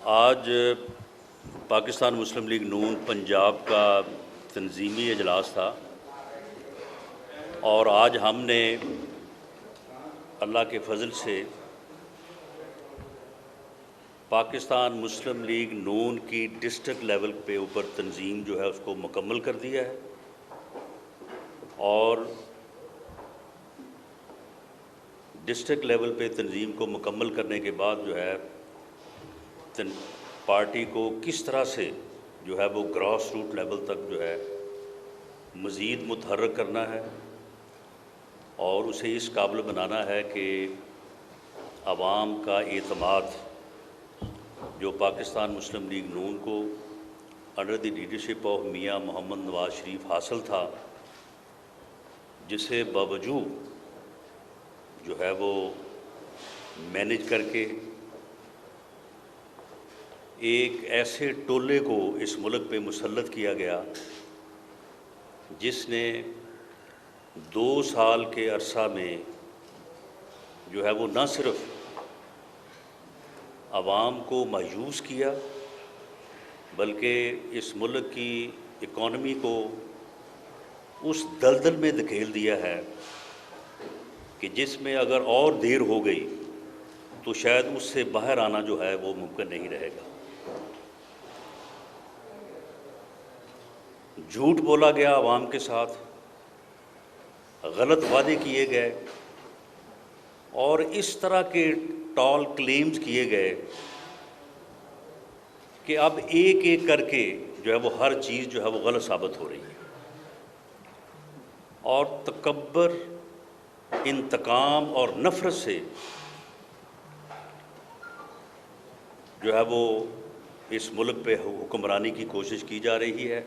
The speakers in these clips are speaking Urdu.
آج پاکستان مسلم لیگ نون پنجاب کا تنظیمی اجلاس تھا اور آج ہم نے اللہ کے فضل سے پاکستان مسلم لیگ نون کی ڈسٹرکٹ لیول پہ اوپر تنظیم جو ہے اس کو مکمل کر دیا ہے اور ڈسٹرکٹ لیول پہ تنظیم کو مکمل کرنے کے بعد جو ہے پارٹی کو کس طرح سے جو ہے وہ گراس روٹ لیول تک جو ہے مزید متحرک کرنا ہے اور اسے اس قابل بنانا ہے کہ عوام کا اعتماد جو پاکستان مسلم لیگ نون کو انڈر دی لیڈرشپ آف میاں محمد نواز شریف حاصل تھا، جسے باوجود جو ہے وہ مینج کر کے ایک ایسے ٹولے کو اس ملک پہ مسلط کیا گیا جس نے 2 سال کے عرصہ میں جو ہے وہ نہ صرف عوام کو مایوس کیا بلکہ اس ملک کی اکانومی کو اس دلدل میں دھکیل دیا ہے کہ جس میں اگر اور دیر ہو گئی تو شاید اس سے باہر آنا جو ہے وہ ممکن نہیں رہے گا۔ جھوٹ بولا گیا عوام کے ساتھ، غلط وعدے کیے گئے اور اس طرح کے ٹال کلیمز کیے گئے کہ اب ایک ایک کر کے جو ہے وہ ہر چیز جو ہے وہ غلط ثابت ہو رہی ہے اور تکبر، انتقام اور نفرت سے جو ہے وہ اس ملک پہ حکمرانی کی کوشش کی جا رہی ہے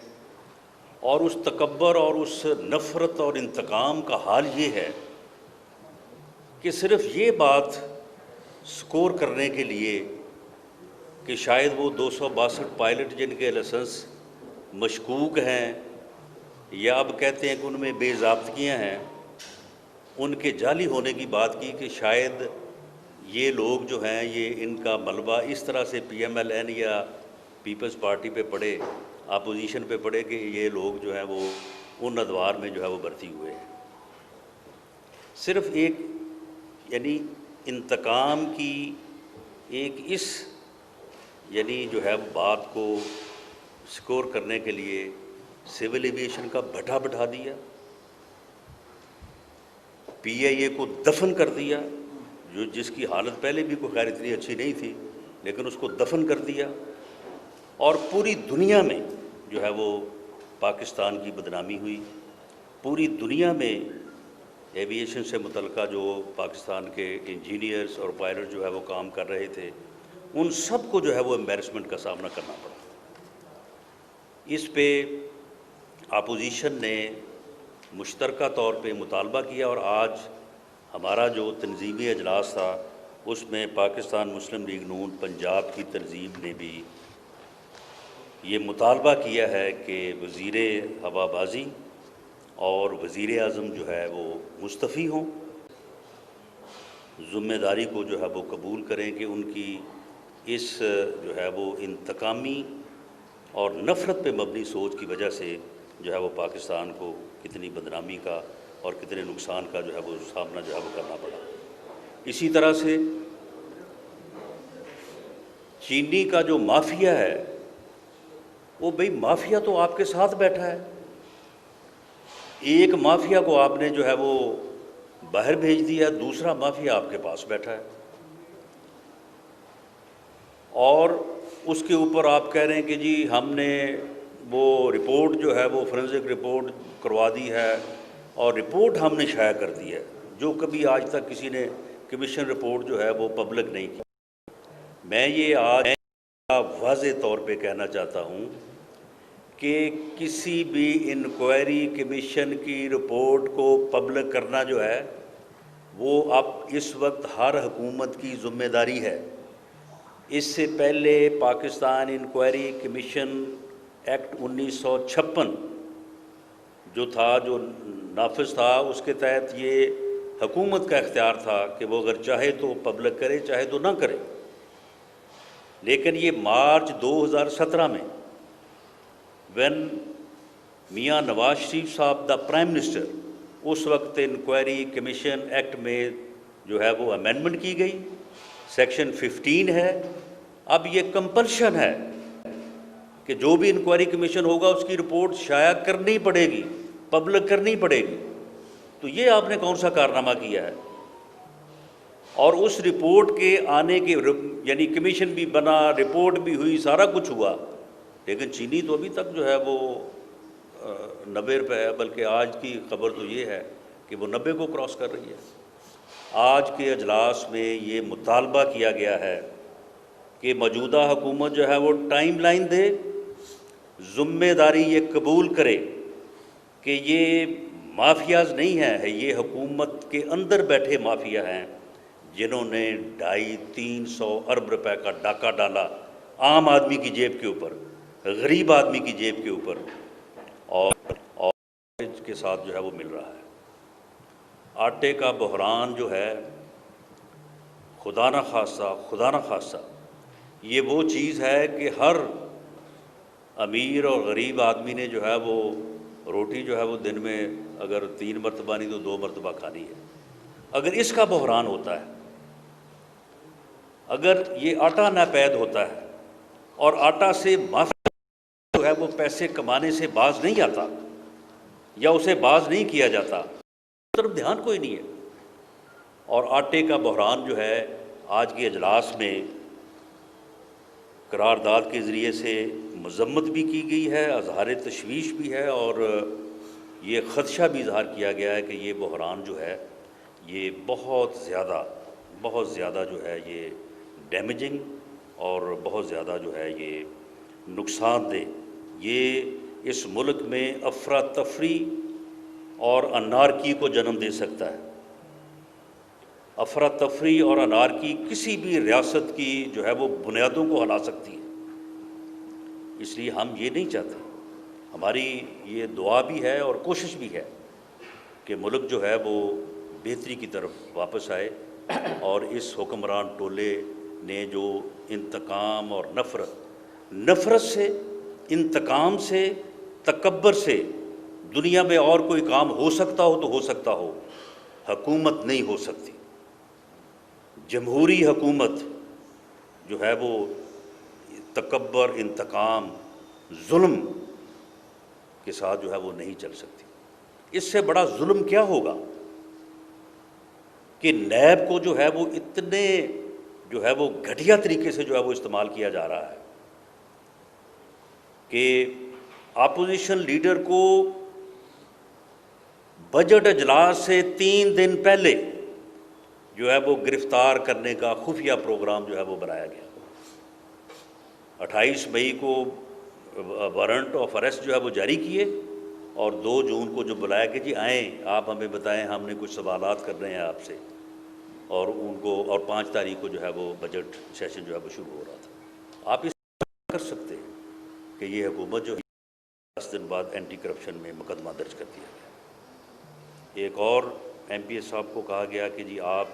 اور اس تکبر اور اس نفرت اور انتقام کا حال یہ ہے کہ صرف یہ بات سکور کرنے کے لیے کہ شاید وہ 262 پائلٹ جن کے لائسنس مشکوک ہیں یا اب کہتے ہیں کہ ان میں بے ضابطگیاں ہیں، ان کے جعلی ہونے کی بات کی کہ شاید یہ لوگ جو ہیں یہ ان کا ملبہ اس طرح سے پی ایم ایل این یا پیپلز پارٹی پہ پڑے، اپوزیشن پہ پڑے کہ یہ لوگ جو ہیں وہ ان ادوار میں جو ہے وہ بھرتی ہوئے ہیں۔ صرف ایک یعنی انتقام کی ایک اس یعنی جو ہے بات کو سکور کرنے کے لیے سول ایویشن کا بٹھا بٹھا دیا، پی آئی اے کو دفن کر دیا، جو جس کی حالت پہلے بھی کوئی خیر اتنی اچھی نہیں تھی لیکن اس کو دفن کر دیا اور پوری دنیا میں جو ہے وہ پاکستان کی بدنامی ہوئی۔ پوری دنیا میں ایویشن سے متعلقہ جو پاکستان کے انجینئرز اور پائلٹ جو ہے وہ کام کر رہے تھے ان سب کو جو ہے وہ امبیرسمنٹ کا سامنا کرنا پڑا۔ اس پہ اپوزیشن نے مشترکہ طور پہ مطالبہ کیا اور آج ہمارا جو تنظیمی اجلاس تھا اس میں پاکستان مسلم لیگ نون پنجاب کی تنظیم نے بھی یہ مطالبہ کیا ہے کہ وزیر ہوابازی اور وزیر اعظم جو ہے وہ مستعفی ہوں، ذمہ داری کو جو ہے وہ قبول کریں کہ ان کی اس جو ہے وہ انتقامی اور نفرت پہ مبنی سوچ کی وجہ سے جو ہے وہ پاکستان کو کتنی بدنامی کا اور کتنے نقصان کا جو ہے وہ سامنا جو ہے وہ کرنا پڑا۔ اسی طرح سے چینی کا جو مافیا ہے وہ بھئی مافیا تو آپ کے ساتھ بیٹھا ہے، ایک مافیا کو آپ نے جو ہے وہ باہر بھیج دیا، دوسرا مافیا آپ کے پاس بیٹھا ہے اور اس کے اوپر آپ کہہ رہے ہیں کہ جی ہم نے وہ رپورٹ جو ہے وہ فورنزک رپورٹ کروا دی ہے اور رپورٹ ہم نے شائع کر دی ہے، جو کبھی آج تک کسی نے کمیشن رپورٹ جو ہے وہ پبلک نہیں کی۔ میں یہ آج واضح طور پہ کہنا چاہتا ہوں کہ کسی بھی انکوائری کمیشن کی رپورٹ کو پبلک کرنا جو ہے وہ اب اس وقت ہر حکومت کی ذمہ داری ہے۔ اس سے پہلے پاکستان انکوائری کمیشن ایکٹ 1956 جو تھا، جو نافذ تھا، اس کے تحت یہ حکومت کا اختیار تھا کہ وہ اگر چاہے تو پبلک کرے، چاہے تو نہ کرے۔ لیکن یہ مارچ 2017 میں وین میاں نواز شریف صاحب دا پرائم منسٹر، اس وقت انکوائری کمیشن ایکٹ میں جو ہے وہ امینڈمنٹ کی گئی، سیکشن 15 ہے، اب یہ کمپلشن ہے کہ جو بھی انکوائری کمیشن ہوگا اس کی رپورٹ شائع کرنی پڑے گی، پبلک کرنی پڑے گی۔ تو یہ آپ نے کون سا کارنامہ کیا ہے؟ اور اس رپورٹ کے آنے کے یعنی کمیشن بھی بنا، رپورٹ بھی ہوئی، سارا کچھ ہوا، لیکن چینی تو ابھی تک جو ہے وہ 90 روپے ہے، بلکہ آج کی خبر تو یہ ہے کہ وہ 90 کو کراس کر رہی ہے۔ آج کے اجلاس میں یہ مطالبہ کیا گیا ہے کہ موجودہ حکومت جو ہے وہ ٹائم لائن دے، ذمہ داری یہ قبول کرے کہ یہ مافیاز نہیں ہیں، یہ حکومت کے اندر بیٹھے مافیا ہیں جنہوں نے 250-300 ارب روپے کا ڈاکہ ڈالا عام آدمی کی جیب کے اوپر، غریب آدمی کی جیب کے اوپر، اور کے ساتھ جو ہے وہ مل رہا ہے۔ آٹے کا بحران جو ہے، خدا نہ خاصہ یہ وہ چیز ہے کہ ہر امیر اور غریب آدمی نے جو ہے وہ روٹی جو ہے وہ دن میں اگر 3 مرتبہ نہیں تو 2 مرتبہ کھانی ہے۔ اگر اس کا بحران ہوتا ہے، اگر یہ آٹا ناپید ہوتا ہے اور آٹا سے مافیا جو ہے وہ پیسے کمانے سے باز نہیں آتا یا اسے باز نہیں کیا جاتا، اس طرف دھیان کوئی نہیں ہے۔ اور آٹے کا بحران جو ہے آج کے اجلاس میں قرارداد کے ذریعے سے مذمت بھی کی گئی ہے، اظہار تشویش بھی ہے، اور یہ خدشہ بھی اظہار کیا گیا ہے کہ یہ بحران جو ہے یہ بہت زیادہ جو ہے یہ ڈیمیجنگ اور بہت زیادہ جو ہے یہ نقصان دہ، یہ اس ملک میں افراتفری اور انارکی کو جنم دے سکتا ہے۔ افراتفری اور انارکی کسی بھی ریاست کی جو ہے وہ بنیادوں کو ہلا سکتی ہے، اس لیے ہم یہ نہیں چاہتے۔ ہماری یہ دعا بھی ہے اور کوشش بھی ہے کہ ملک جو ہے وہ بہتری کی طرف واپس آئے، اور اس حکمران ٹولے نے جو انتقام اور نفرت سے، انتقام سے، تکبر سے دنیا میں اور کوئی کام ہو سکتا ہو تو ہو سکتا ہو، حکومت نہیں ہو سکتی۔ جمہوری حکومت جو ہے وہ تکبر، انتقام، ظلم کے ساتھ جو ہے وہ نہیں چل سکتی۔ اس سے بڑا ظلم کیا ہوگا کہ نیب کو جو ہے وہ اتنے جو ہے وہ گھٹیا طریقے سے جو ہے وہ استعمال کیا جا رہا ہے کہ اپوزیشن لیڈر کو بجٹ اجلاس سے 3 دن پہلے جو ہے وہ گرفتار کرنے کا خفیہ پروگرام جو ہے وہ بنایا گیا۔ 28 مئی کو وارنٹ آف اریسٹ جو ہے وہ جاری کیے، اور 2 جون کو جو بلایا کہ جی آئیں، آپ ہمیں بتائیں، ہم نے کچھ سوالات کرنے ہیں آپ سے، اور ان کو، اور 5 تاریخ کو جو ہے وہ بجٹ سیشن جو ہے وہ شروع ہو رہا تھا۔ آپ اس کر سکتے ہیں کہ یہ حکومت جو 10 دن بعد اینٹی کرپشن میں مقدمہ درج کر دیا گیا۔ ایک اور ایم پی ایس صاحب کو کہا گیا کہ جی آپ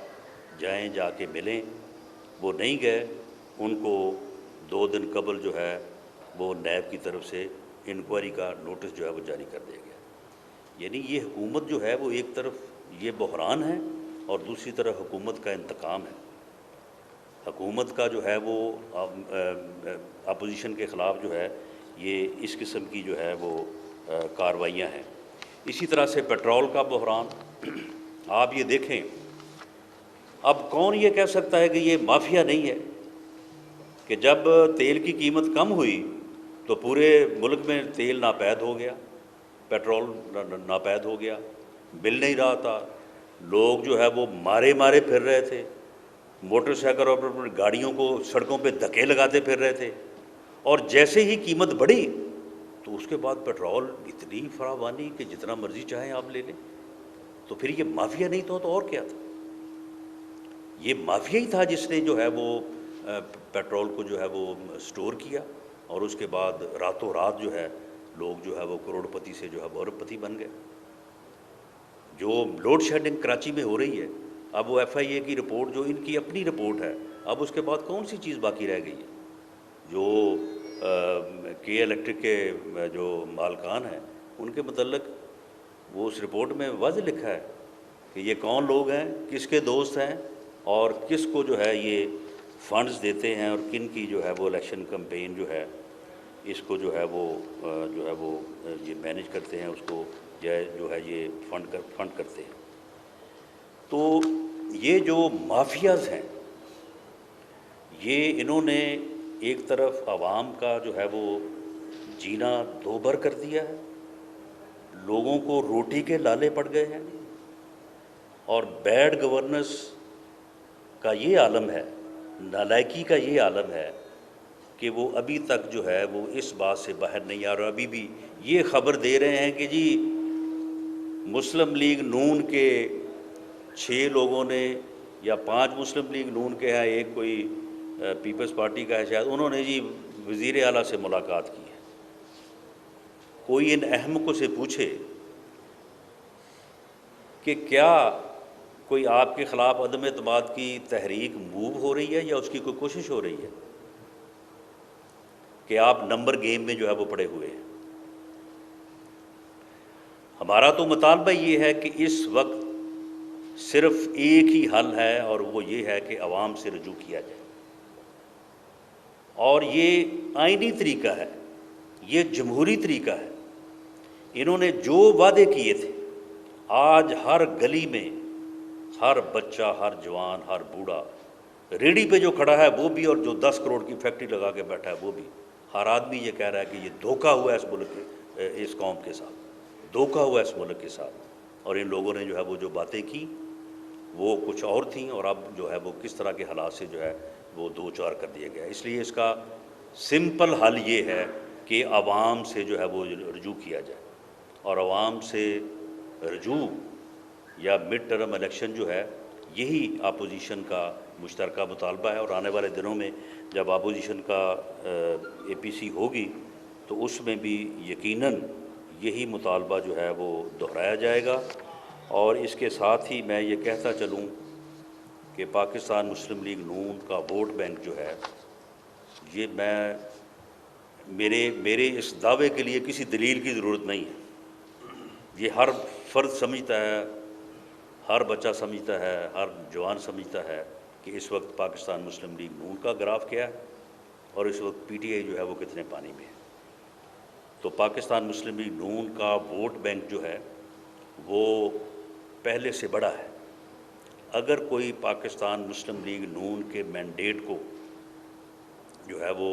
جائیں، جا کے ملیں، وہ نہیں گئے، ان کو 2 دن قبل جو ہے وہ نیب کی طرف سے انکوائری کا نوٹس جو ہے وہ جاری کر دیا گیا۔ یعنی یہ حکومت جو ہے وہ ایک طرف یہ بحران ہے اور دوسری طرف حکومت کا انتقام ہے۔ حکومت کا جو ہے وہ اپوزیشن کے خلاف جو ہے یہ اس قسم کی جو ہے وہ کارروائیاں ہیں۔ اسی طرح سے پیٹرول کا بحران، آپ یہ دیکھیں، اب کون یہ کہہ سکتا ہے کہ یہ مافیا نہیں ہے کہ جب تیل کی قیمت کم ہوئی تو پورے ملک میں تیل ناپید ہو گیا، پیٹرول ناپید ہو گیا، مل نہیں رہا تھا، لوگ جو ہے وہ مارے پھر رہے تھے، موٹر سائیکل اور گاڑیوں کو سڑکوں پہ دھکے لگاتے پھر رہے تھے، اور جیسے ہی قیمت بڑھی تو اس کے بعد پیٹرول اتنی فراوانی کہ جتنا مرضی چاہیں آپ لے لیں۔ تو پھر یہ مافیا نہیں تھا تو اور کیا تھا؟ یہ مافیا ہی تھا جس نے جو ہے وہ پیٹرول کو جو ہے وہ سٹور کیا، اور اس کے بعد راتوں رات جو ہے لوگ جو ہے وہ کروڑ پتی سے جو ہے وہ ارب پتی بن گئے۔ جو لوڈ شیڈنگ کراچی میں ہو رہی ہے، اب وہ ایف آئی اے کی رپورٹ جو ان کی اپنی رپورٹ ہے، اب اس کے بعد کون سی چیز باقی رہ گئی ہے؟ جو کے الیکٹرک کے جو مالکان ہیں ان کے متعلق وہ اس رپورٹ میں واضح لکھا ہے کہ یہ کون لوگ ہیں، کس کے دوست ہیں، اور کس کو جو ہے یہ فنڈز دیتے ہیں، اور کن کی جو ہے وہ الیکشن کمپین جو ہے اس کو جو ہے وہ یہ مینیج کرتے ہیں، اس کو جو ہے یہ فنڈ کرتے ہیں۔ تو یہ جو مافیاز ہیں یہ انہوں نے ایک طرف عوام کا جو ہے وہ جینا دوبھر کر دیا ہے، لوگوں کو روٹی کے لالے پڑ گئے ہیں، اور بیڈ گورننس کا یہ عالم ہے، نالائکی کا یہ عالم ہے کہ وہ ابھی تک جو ہے وہ اس بات سے باہر نہیں آ رہا۔ ابھی بھی یہ خبر دے رہے ہیں کہ جی مسلم لیگ نون کے 6 لوگوں نے یا 5 مسلم لیگ نون کے ہیں، ایک کوئی پیپلز پارٹی کا ہے شاید، انہوں نے جی وزیر اعلیٰ سے ملاقات کی ہے۔ کوئی ان احمقوں سے پوچھے کہ کیا کوئی آپ کے خلاف عدم اعتماد کی تحریک موو ہو رہی ہے یا اس کی کوئی کوشش ہو رہی ہے کہ آپ نمبر گیم میں جو ہے وہ پڑے ہوئے ہیں؟ ہمارا تو مطالبہ یہ ہے کہ اس وقت صرف ایک ہی حل ہے، اور وہ یہ ہے کہ عوام سے رجوع کیا جائے، اور یہ آئینی طریقہ ہے، یہ جمہوری طریقہ ہے۔ انہوں نے جو وعدے کیے تھے آج ہر گلی میں ہر بچہ، ہر جوان، ہر بوڑھا، ریڑھی پہ جو کھڑا ہے وہ بھی، اور جو 10 کروڑ کی فیکٹری لگا کے بیٹھا ہے وہ بھی، ہر آدمی یہ کہہ رہا ہے کہ یہ دھوکہ ہوا ہے اس ملک کے، اس قوم کے ساتھ دھوکہ ہوا ہے اس ملک کے ساتھ، اور ان لوگوں نے جو ہے وہ جو باتیں کی وہ کچھ اور تھیں، اور اب جو ہے وہ کس طرح کے حالات سے جو ہے وہ دو چار کر دیا گیا۔ اس لیے اس کا سمپل حل یہ ہے کہ عوام سے جو ہے وہ رجوع کیا جائے، اور عوام سے رجوع یا مڈ ٹرم الیکشن جو ہے یہی اپوزیشن کا مشترکہ مطالبہ ہے، اور آنے والے دنوں میں جب اپوزیشن کا اے پی سی ہوگی تو اس میں بھی یقیناً یہی مطالبہ جو ہے وہ دہرایا جائے گا۔ اور اس کے ساتھ ہی میں یہ کہتا چلوں کہ پاکستان مسلم لیگ نون کا ووٹ بینک جو ہے یہ میرے اس دعوے کے لیے کسی دلیل کی ضرورت نہیں ہے، یہ ہر فرد سمجھتا ہے، ہر بچہ سمجھتا ہے، ہر جوان سمجھتا ہے کہ اس وقت پاکستان مسلم لیگ نون کا گراف کیا ہے اور اس وقت پی ٹی آئی جو ہے وہ کتنے پانی میں ہے۔ تو پاکستان مسلم لیگ نون کا ووٹ بینک جو ہے وہ پہلے سے بڑا ہے۔ اگر کوئی پاکستان مسلم لیگ نون کے مینڈیٹ کو جو ہے وہ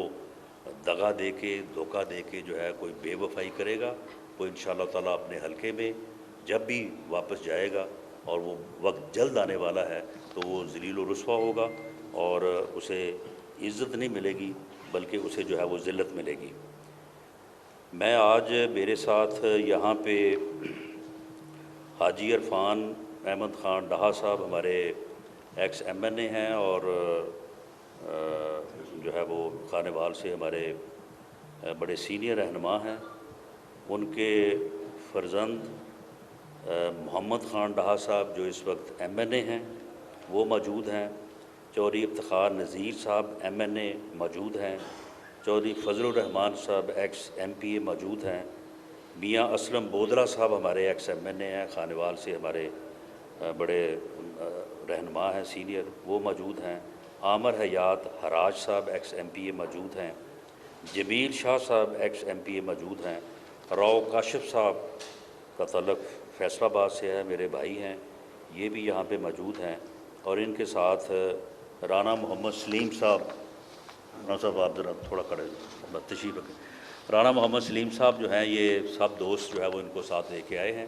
دغا دے کے، دھوکہ دے کے جو ہے کوئی بے وفائی کرے گا، وہ انشاءاللہ تعالیٰ اپنے حلقے میں جب بھی واپس جائے گا، اور وہ وقت جلد آنے والا ہے، تو وہ ذلیل و رسوا ہوگا، اور اسے عزت نہیں ملے گی بلکہ اسے جو ہے وہ ذلت ملے گی۔ میں آج میرے ساتھ یہاں پہ حاجی عرفان احمد خان ڈہا صاحب ہمارے ایکس ایم این اے ہیں، اور جو ہے وہ خانوال سے ہمارے بڑے سینئر رہنما ہیں۔ ان کے فرزند محمد خان ڈہا صاحب جو اس وقت ایم این اے ہیں وہ موجود ہیں، چودھری افتخار نذیر صاحب ایم این اے موجود ہیں، چودھری فضل الرحمان صاحب ایکس ایم پی اے موجود ہیں، میاں اسلم بودلہ صاحب ہمارے ایکس ایم این اے ہیں، خانوال سے ہمارے بڑے رہنما ہیں سینئر، وہ موجود ہیں، عامر حیات حراج صاحب ایکس ایم پی اے موجود ہیں، جمیل شاہ صاحب ایکس ایم پی اے موجود ہیں، راؤ کاشف صاحب کا تعلق فیصل آباد سے ہے، میرے بھائی ہیں، یہ بھی یہاں پہ موجود ہیں، اور ان کے ساتھ رانا محمد سلیم صاحب، رانا صاحب آپ ذرا تھوڑا کھڑے تشریف رکھیں، رانا محمد سلیم صاحب جو ہیں یہ سب دوست جو ہے وہ ان کو ساتھ لے کے آئے ہیں۔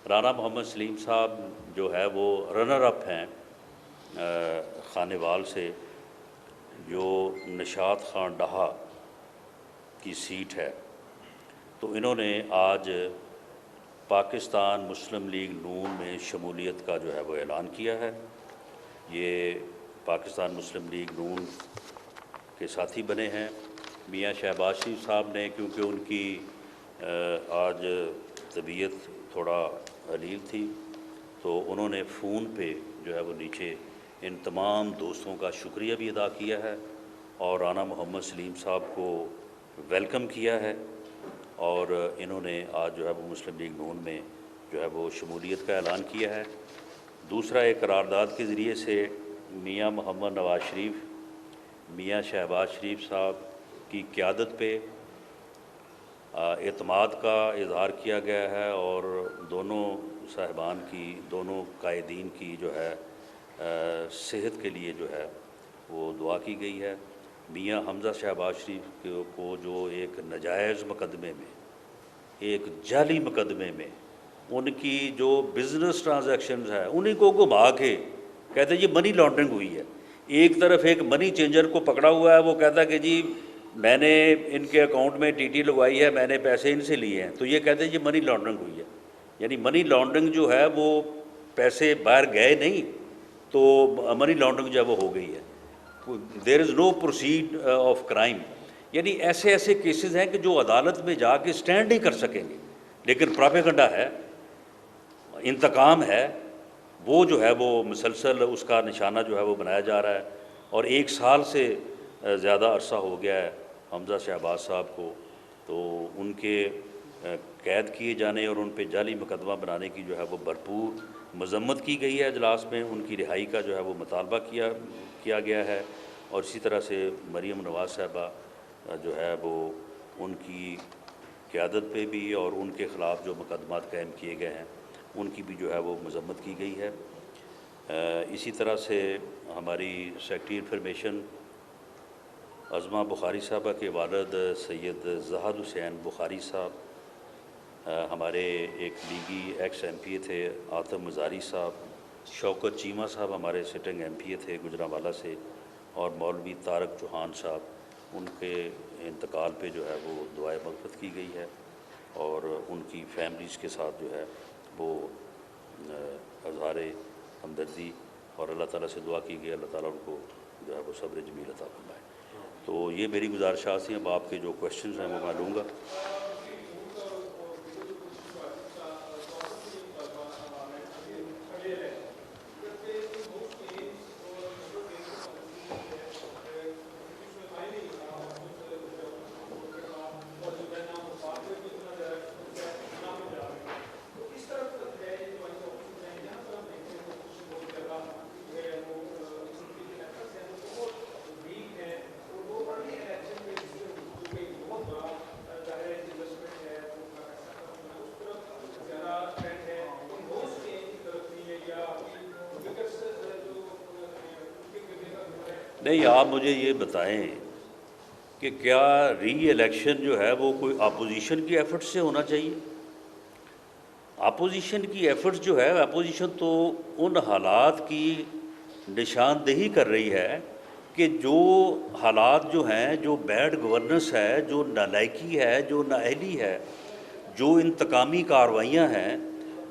رانا محمد سلیم صاحب جو ہے وہ رنر اپ ہیں خانوال سے، جو نشاط خان ڈہا کی سیٹ ہے، تو انہوں نے آج پاکستان مسلم لیگ نون میں شمولیت کا جو ہے وہ اعلان کیا ہے۔ یہ پاکستان مسلم لیگ نون کے ساتھی بنے ہیں۔ میاں شہباز شریف صاحب نے، کیونکہ ان کی آج طبیعت تھوڑا علیل تھی، تو انہوں نے فون پہ جو ہے وہ نیچے ان تمام دوستوں کا شکریہ بھی ادا کیا ہے، اور رانا محمد سلیم صاحب کو ویلکم کیا ہے، اور انہوں نے آج جو ہے وہ مسلم لیگ نون میں جو ہے وہ شمولیت کا اعلان کیا ہے۔ دوسرا، ایک قرارداد کے ذریعے سے میاں محمد نواز شریف، میاں شہباز شریف صاحب کی قیادت پہ اعتماد کا اظہار کیا گیا ہے، اور دونوں صاحبان کی، دونوں قائدین کی جو ہے صحت کے لیے جو ہے وہ دعا کی گئی ہے۔ میاں حمزہ شہباز شریف کو جو ایک ناجائز مقدمے میں، ایک جعلی مقدمے میں ان کی جو بزنس ٹرانزیکشنز ہیں انہیں کو گھما کے کہتے ہیں یہ منی لانڈرنگ ہوئی ہے۔ ایک طرف ایک منی چینجر کو پکڑا ہوا ہے، وہ کہتا ہے کہ جی میں نے ان کے اکاؤنٹ میں ٹی ٹی لگوائی ہے، میں نے پیسے ان سے لیے ہیں، تو یہ کہتے ہیں یہ منی لانڈرنگ ہوئی ہے۔ یعنی منی لانڈرنگ جو ہے وہ پیسے باہر گئے نہیں، تو منی لانڈرنگ جو ہے وہ ہو گئی ہے۔ دیر از نو پروسیڈ آف کرائم۔ یعنی ایسے ایسے کیسز ہیں کہ جو عدالت میں جا کے سٹینڈ نہیں کر سکیں گے، لیکن پراپیگنڈا ہے، انتقام ہے، وہ جو ہے وہ مسلسل اس کا نشانہ جو ہے وہ بنایا جا رہا ہے۔ اور 1 سال سے زیادہ عرصہ ہو گیا ہے حمزہ شہباز صاحب کو، تو ان کے قید کیے جانے اور ان پہ جعلی مقدمہ بنانے کی جو ہے وہ بھرپور مذمت کی گئی ہے۔ اجلاس میں ان کی رہائی کا جو ہے وہ مطالبہ کیا گیا ہے، اور اسی طرح سے مریم نواز صاحبہ جو ہے وہ ان کی قیادت پہ بھی اور ان کے خلاف جو مقدمات قائم کیے گئے ہیں ان کی بھی جو ہے وہ مذمت کی گئی ہے۔ اسی طرح سے ہماری سیکرٹری انفارمیشن عظمہ بخاری صاحبہ کے والد سید زاہد حسین بخاری صاحب، ہمارے ایک لیگی ایکس ایم پی اے تھے آتم مزاری صاحب، شوکت چیمہ صاحب ہمارے سٹنگ ایم پی اے تھے گجرانوالہ سے، اور مولوی طارق چوہان صاحب، ان کے انتقال پہ جو ہے وہ دعائے مغفرت کی گئی ہے، اور ان کی فیملیز کے ساتھ جو ہے وہ اظہار ہمدردی اور اللہ تعالیٰ سے دعا کی گئی، اللہ تعالیٰ ان کو جو ہے وہ صبر جمیل عطا فرمائے۔ تو یہ میری گزارشات تھیں۔ اب آپ کے جو کویشچنز ہیں وہ میں لوں گا۔ نہیں، آپ مجھے یہ بتائیں کہ کیا ری الیکشن جو ہے وہ کوئی اپوزیشن کی ایفرٹ سے ہونا چاہیے؟ اپوزیشن کی ایفرٹس جو ہے، اپوزیشن تو ان حالات کی نشاندہی کر رہی ہے کہ جو حالات جو ہیں، جو بیڈ گورننس ہے، جو نالائکی ہے، جو نااہلی ہے، جو انتقامی کارروائیاں ہیں،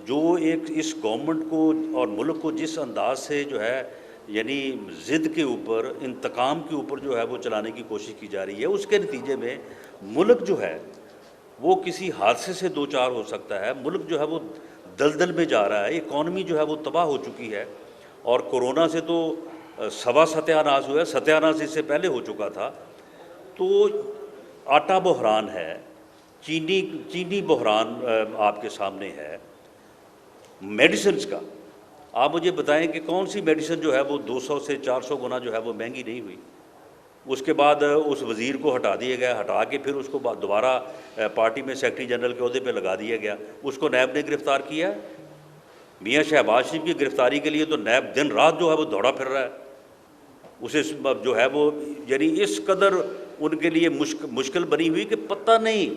جو ایک اس گورنمنٹ کو اور ملک کو جس انداز سے جو ہے یعنی ضد کے اوپر، انتقام کے اوپر جو ہے وہ چلانے کی کوشش کی جا رہی ہے، اس کے نتیجے میں ملک جو ہے وہ کسی حادثے سے دوچار ہو سکتا ہے۔ ملک جو ہے وہ دلدل میں جا رہا ہے، اکانومی جو ہے وہ تباہ ہو چکی ہے، اور کورونا سے تو سوا ستیہ ناش ہوا ہے، ستیہ ناش اس سے پہلے ہو چکا تھا۔ تو آٹا بحران ہے، چینی بحران آپ کے سامنے ہے، میڈیسنز کا۔ آپ مجھے بتائیں کہ کون سی میڈیسن جو ہے وہ 200 سے 400 گنا جو ہے وہ مہنگی نہیں ہوئی؟ اس کے بعد اس وزیر کو ہٹا دیا گیا، ہٹا کے پھر اس کو دوبارہ پارٹی میں سیکرٹری جنرل کے عہدے پہ لگا دیا گیا۔ اس کو نیب نے گرفتار کیا ہے۔ میاں شہباز شریف کی گرفتاری کے لیے تو نیب دن رات جو ہے وہ دوڑا پھر رہا ہے۔ اسے جو ہے وہ یعنی اس قدر ان کے لیے مشکل بنی ہوئی کہ پتہ نہیں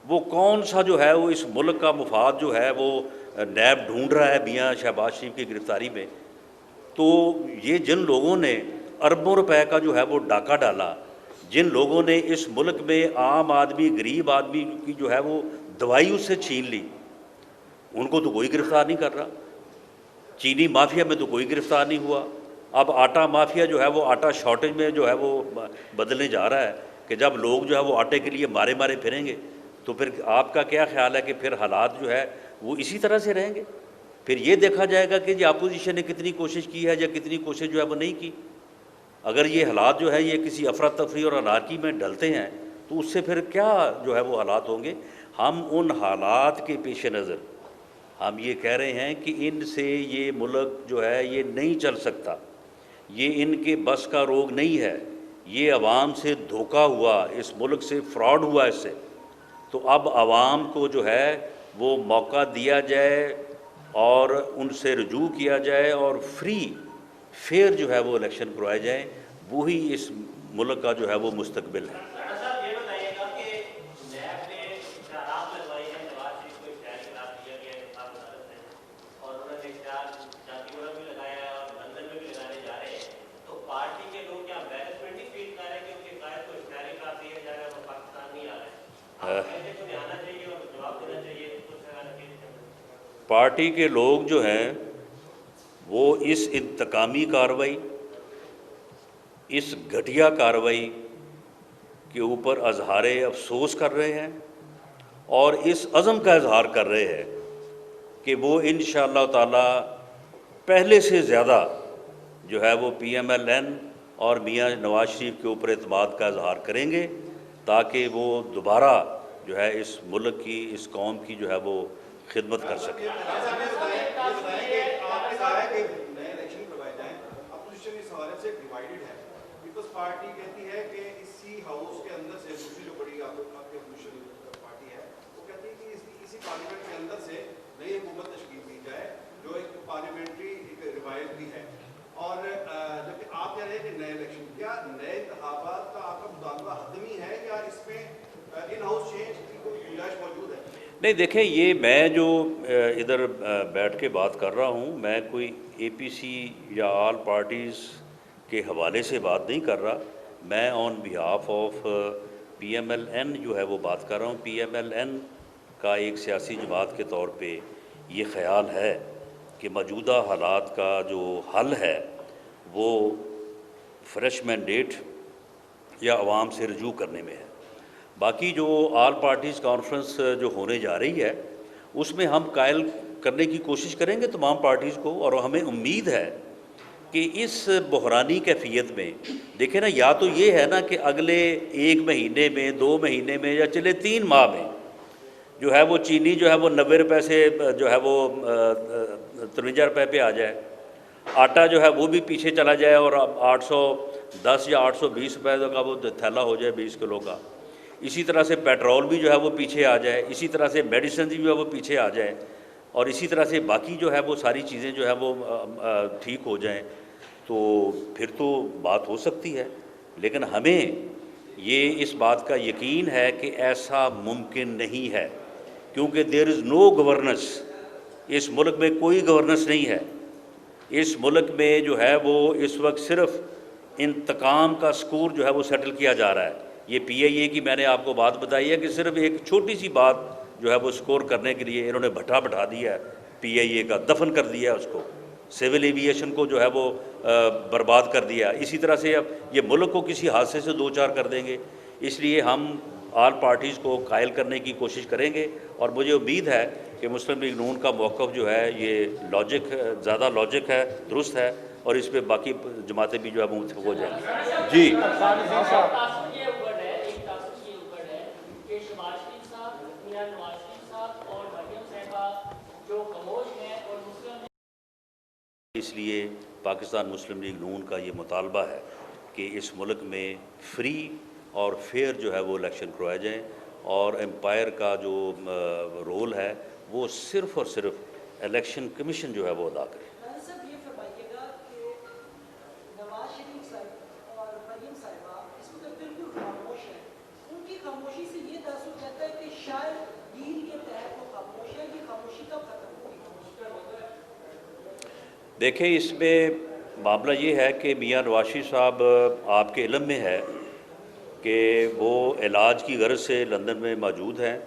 وہ کون سا جو ہے وہ اس ملک کا مفاد جو ہے وہ نیب ڈھونڈ رہا ہے میاں شہباز شریف کی گرفتاری میں۔ تو یہ جن لوگوں نے اربوں روپے کا جو ہے وہ ڈاکہ ڈالا، جن لوگوں نے اس ملک میں عام آدمی، غریب آدمی کی جو ہے وہ دوائی اس سے چھین لی، ان کو تو کوئی گرفتار نہیں کر رہا۔ چینی مافیا میں تو کوئی گرفتار نہیں ہوا۔ اب آٹا مافیا جو ہے وہ آٹا شارٹیج میں جو ہے وہ بدلنے جا رہا ہے کہ جب لوگ جو ہے وہ آٹے کے لیے مارے مارے پھریں گے، تو پھر آپ کا کیا خیال ہے کہ پھر حالات جو ہے وہ اسی طرح سے رہیں گے؟ پھر یہ دیکھا جائے گا کہ جی اپوزیشن نے کتنی کوشش کی ہے یا کتنی کوشش جو ہے وہ نہیں کی۔ اگر یہ حالات جو ہے یہ کسی افراتفری اور انارکی میں ڈلتے ہیں تو اس سے پھر کیا جو ہے وہ حالات ہوں گے۔ ہم ان حالات کے پیش نظر ہم یہ کہہ رہے ہیں کہ ان سے یہ ملک جو ہے یہ نہیں چل سکتا، یہ ان کے بس کا روگ نہیں ہے، یہ عوام سے دھوکہ ہوا، اس ملک سے فراڈ ہوا اس سے۔ تو اب عوام کو جو ہے وہ موقع دیا جائے اور ان سے رجوع کیا جائے اور فری فیئر جو ہے وہ الیکشن کروائے جائیں، وہی اس ملک کا جو ہے وہ مستقبل ہے۔ صاحب یہ بتائیے گا کہ نیب نے اشتہارات لگوائی ہیں، نواز شریف کو اشتہار قرار دیا گیا ہے انتخاب عدالت نے، اور انہوں نے اشتہار جاتی پورہ بھی لگایا ہے اور لندن میں بھی لگانے جا رہے ہیں، تو پارٹی کے لوگ کیا بیلنسمنٹ ہی فیل کر رہے ہیں کہ ان کے قائد کو اشتہار قرار دیا جا رہا ہے اور پاکستان نہیں آ رہا ہے؟ آپ کہتے ہیں کہ آنا چاہیے اور جواب دینا چاہیے کچھ پارٹی کے لوگ جو ہیں وہ اس انتقامی کارروائی، اس گھٹیا کارروائی کے اوپر اظہار افسوس کر رہے ہیں اور اس عزم کا اظہار کر رہے ہیں کہ وہ انشاءاللہ تعالی پہلے سے زیادہ جو ہے وہ پی ایم ایل این اور میاں نواز شریف کے اوپر اعتماد کا اظہار کریں گے تاکہ وہ دوبارہ جو ہے اس ملک کی، اس قوم کی جو ہے وہ خدمت کر سکیں۔ پارٹی کہتی ہے کہ اسی ہاؤس کے اندر سے دوسری جو بڑی آپ کی اپوزیشن پارٹی ہے وہ کہتی ہے کہ اسی پارلیمنٹ کے اندر سے نئی حکومت تشکیل دی جائے جو ایک پارلیمنٹری ایک روایت بھی ہے، اور جبکہ آپ کہہ رہے ہیں کہ نئے الیکشن، کیا نئے انتخابات کا آپ کا مطالبہ حتمی ہے یا اس میں ان ہاؤس چینج کی کوئی گنجائش موجود ہے؟ نہیں دیکھیں، یہ میں جو ادھر بیٹھ کے بات کر رہا ہوں، میں کوئی اے پی سی یا آل پارٹیز کے حوالے سے بات نہیں کر رہا، میں on behalf of P M L N جو ہے وہ بات کر رہا ہوں۔ پی ایم ایل این کا ایک سیاسی جماعت کے طور پہ یہ خیال ہے کہ موجودہ حالات کا جو حل ہے وہ فریش مینڈیٹ یا عوام سے رجوع کرنے میں ہے۔ باقی جو آل پارٹیز کانفرنس جو ہونے جا رہی ہے اس میں ہم قائل کرنے کی کوشش کریں گے تمام پارٹیز کو، اور ہمیں امید ہے کہ اس بحرانی کیفیت میں دیکھیں نا، یا تو یہ ہے نا کہ اگلے 1 مہینے میں، 2 مہینے میں، یا چلے 3 ماہ میں جو ہے وہ چینی جو ہے وہ 90 روپے سے جو ہے وہ 53 روپے پہ آ جائے، آٹا جو ہے وہ بھی پیچھے چلا جائے اور 810 یا 820 روپے کا وہ تھیلا ہو جائے 20 کلو کا، اسی طرح سے پیٹرول بھی جو ہے وہ پیچھے آ جائے، اسی طرح سے میڈیسن بھی جو ہے وہ پیچھے آ جائیں، اور اسی طرح سے باقی جو ہے وہ ساری چیزیں جو ہے وہ ٹھیک ہو جائیں، تو پھر تو بات ہو سکتی ہے۔ لیکن ہمیں یہ اس بات کا یقین ہے کہ ایسا ممکن نہیں ہے، کیونکہ دیر از نو گورننس، اس ملک میں کوئی گورننس نہیں ہے۔ اس ملک میں جو ہے وہ اس وقت صرف انتقام کا سکور جو ہے وہ سیٹل کیا جا رہا ہے۔ یہ پی آئی اے کی میں نے آپ کو بات بتائی ہے کہ صرف ایک چھوٹی سی بات جو ہے وہ سکور کرنے کے لیے انہوں نے بٹھا دیا ہے، پی آئی اے کا دفن کر دیا ہے اس کو، سول ایویشن کو جو ہے وہ برباد کر دیا۔ اسی طرح سے اب یہ ملک کو کسی حادثے سے دوچار کر دیں گے، اس لیے ہم آل پارٹیز کو قائل کرنے کی کوشش کریں گے، اور مجھے امید ہے کہ مسلم لیگ نون کا موقف جو ہے یہ زیادہ لاجک ہے، درست ہے، اور اس پہ باقی جماعتیں بھی جو ہے متفق ہو جائیں گی۔ جی اس لیے پاکستان مسلم لیگ نون کا یہ مطالبہ ہے کہ اس ملک میں فری اور فیئر جو ہے وہ الیکشن کروائے جائیں، اور امپائر کا جو رول ہے وہ صرف اور صرف الیکشن کمیشن جو ہے وہ ادا کرے۔ صاحب یہ فرمائیے گا کہ نواز شریف صاحب اور مریم صاحبہ اس وقت بالکل خاموش ہیں، ان کی خاموشی سے یہ تاثر رہتا ہے کہ شاید ڈیل کے تحت وہ خاموش ہے، یہ خاموشی کب ختم ہوگی؟ دیکھیں، اس میں معاملہ یہ ہے کہ میاں نواز شریف صاحب آپ کے علم میں ہے کہ وہ علاج کی غرض سے لندن میں موجود ہیں،